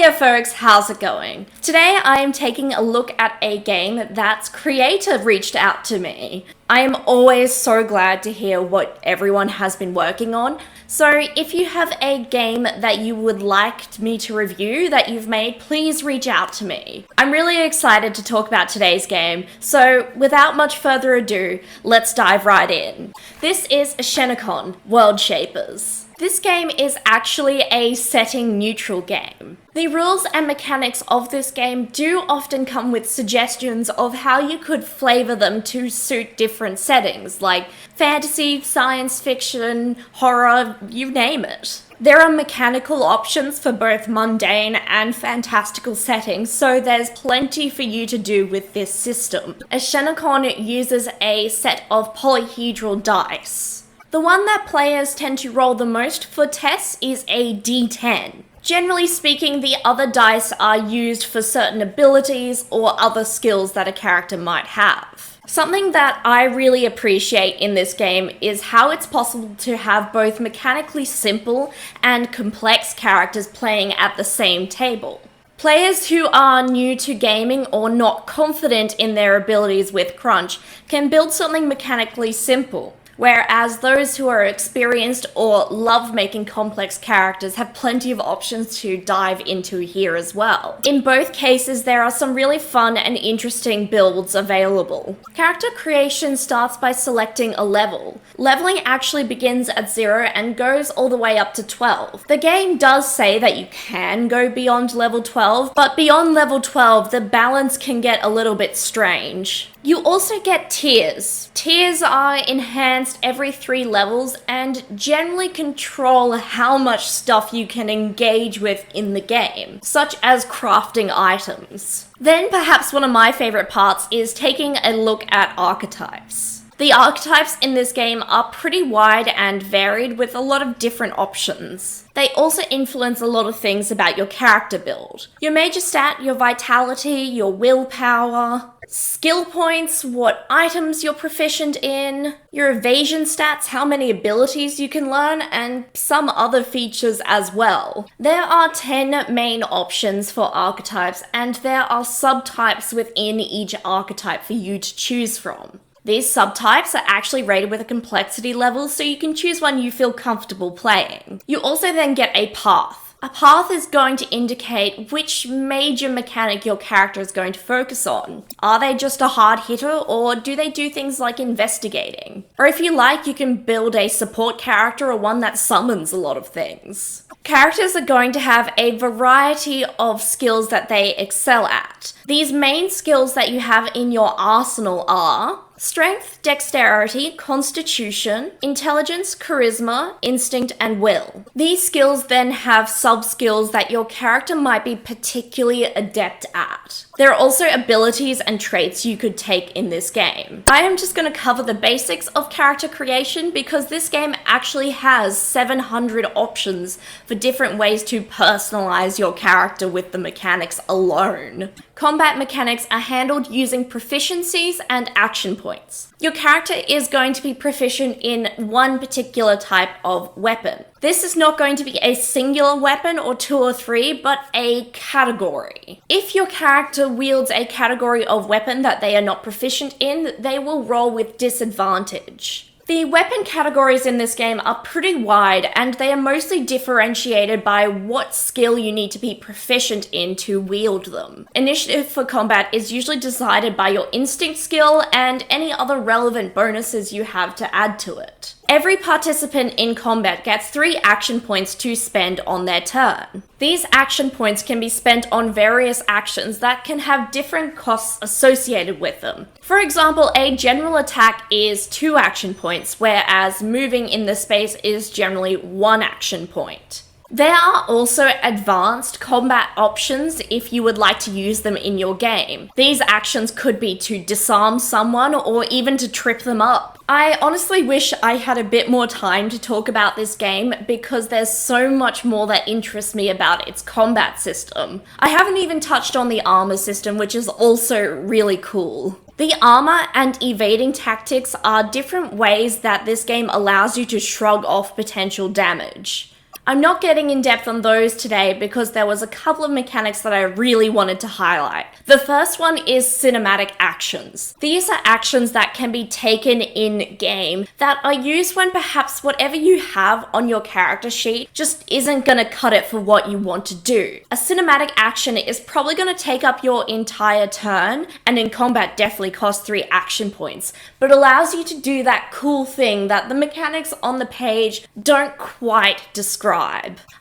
Hiya folks, how's it going? Today I am taking a look at a game that's creator reached out to me. I am always so glad to hear what everyone has been working on. So if you have a game that you would like me to review that you've made, please reach out to me. I'm really excited to talk about today's game, so without much further ado, let's dive right in. This is Ishanekon, World Shapers. This game is actually a setting-neutral game. The rules and mechanics of this game do often come with suggestions of how you could flavor them to suit different settings, like fantasy, science fiction, horror, you name it. There are mechanical options for both mundane and fantastical settings, so there's plenty for you to do with this system. Ishanekon uses a set of polyhedral dice. The one that players tend to roll the most for tests is a D10. Generally speaking, the other dice are used for certain abilities or other skills that a character might have. Something that I really appreciate in this game is how it's possible to have both mechanically simple and complex characters playing at the same table. Players who are new to gaming or not confident in their abilities with Crunch can build something mechanically simple, whereas those who are experienced or love making complex characters have plenty of options to dive into here as well. In both cases, there are some really fun and interesting builds available. Character creation starts by selecting a level. Leveling actually begins at 0 and goes all the way up to 12. The game does say that you can go beyond level 12, but beyond level 12, the balance can get a little bit strange. You also get tiers. Tiers are enhanced every 3 levels and generally control how much stuff you can engage with in the game, such as crafting items. Then perhaps one of my favorite parts is taking a look at archetypes. The archetypes in this game are pretty wide and varied with a lot of different options. They also influence a lot of things about your character build. Your major stat, your vitality, your willpower, skill points, what items you're proficient in, your evasion stats, how many abilities you can learn, and some other features as well. There are 10 main options for archetypes, and there are subtypes within each archetype for you to choose from. These subtypes are actually rated with a complexity level, so you can choose one you feel comfortable playing. You also then get a path. A path is going to indicate which major mechanic your character is going to focus on. Are they just a hard hitter, or do they do things like investigating? Or if you like, you can build a support character or one that summons a lot of things. Characters are going to have a variety of skills that they excel at. These main skills that you have in your arsenal are strength, dexterity, constitution, intelligence, charisma, instinct, and will. These skills then have sub-skills that your character might be particularly adept at. There are also abilities and traits you could take in this game. I am just going to cover the basics of character creation because this game actually has 700 options for different ways to personalize your character with the mechanics alone. Combat mechanics are handled using proficiencies and action points. Your character is going to be proficient in one particular type of weapon. This is not going to be a singular weapon or 2 or 3, but a category. If your character wields a category of weapon that they are not proficient in, they will roll with disadvantage. The weapon categories in this game are pretty wide, and they are mostly differentiated by what skill you need to be proficient in to wield them. Initiative for combat is usually decided by your instinct skill and any other relevant bonuses you have to add to it. Every participant in combat gets 3 action points to spend on their turn. These action points can be spent on various actions that can have different costs associated with them. For example, a general attack is 2 action points, whereas moving in the space is generally 1 action point. There are also advanced combat options if you would like to use them in your game. These actions could be to disarm someone or even to trip them up. I honestly wish I had a bit more time to talk about this game because there's so much more that interests me about its combat system. I haven't even touched on the armor system, which is also really cool. The armor and evading tactics are different ways that this game allows you to shrug off potential damage. I'm not getting in depth on those today because there was a couple of mechanics that I really wanted to highlight. The first one is cinematic actions. These are actions that can be taken in-game that are used when perhaps whatever you have on your character sheet just isn't going to cut it for what you want to do. A cinematic action is probably going to take up your entire turn, and in combat definitely cost 3 action points, but allows you to do that cool thing that the mechanics on the page don't quite describe.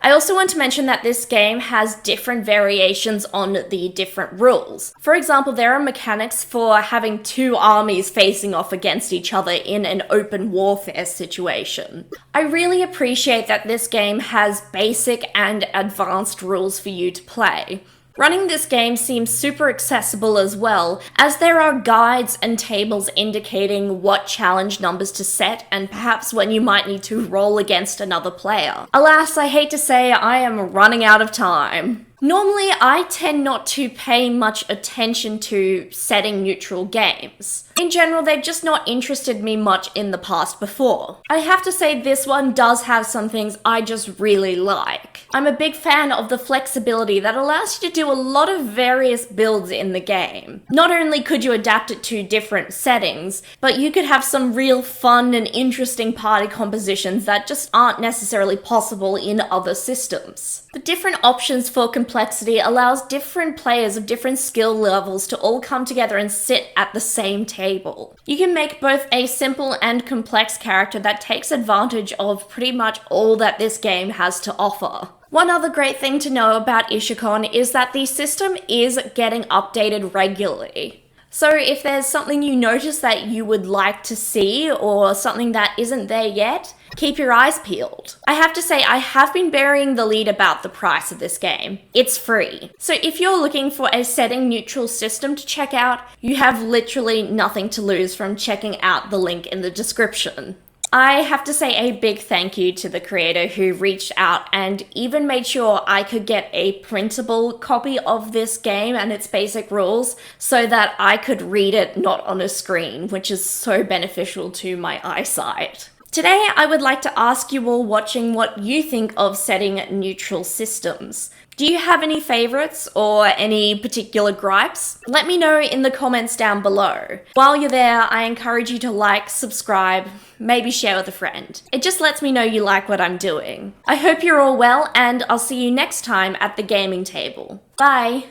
I also want to mention that this game has different variations on the different rules. For example, there are mechanics for having 2 armies facing off against each other in an open warfare situation. I really appreciate that this game has basic and advanced rules for you to play. Running this game seems super accessible as well, as there are guides and tables indicating what challenge numbers to set and perhaps when you might need to roll against another player. Alas, I hate to say I am running out of time. Normally, I tend not to pay much attention to setting neutral games. In general, they've just not interested me much in the past before. I have to say this one does have some things I just really like. I'm a big fan of the flexibility that allows you to do a lot of various builds in the game. Not only could you adapt it to different settings, but you could have some real fun and interesting party compositions that just aren't necessarily possible in other systems. The different options for complexity allows different players of different skill levels to all come together and sit at the same table. You can make both a simple and complex character that takes advantage of pretty much all that this game has to offer. One other great thing to know about Ishanekon is that the system is getting updated regularly. So if there's something you notice that you would like to see or something that isn't there yet, keep your eyes peeled. I have to say, I have been burying the lead about the price of this game. It's free. So if you're looking for a setting neutral system to check out, you have literally nothing to lose from checking out the link in the description. I have to say a big thank you to the creator who reached out and even made sure I could get a printable copy of this game and its basic rules so that I could read it not on a screen, which is so beneficial to my eyesight. Today, I would like to ask you all watching what you think of setting neutral systems. Do you have any favorites or any particular gripes? Let me know in the comments down below. While you're there, I encourage you to like, subscribe, maybe share with a friend. It just lets me know you like what I'm doing. I hope you're all well, and I'll see you next time at the gaming table. Bye!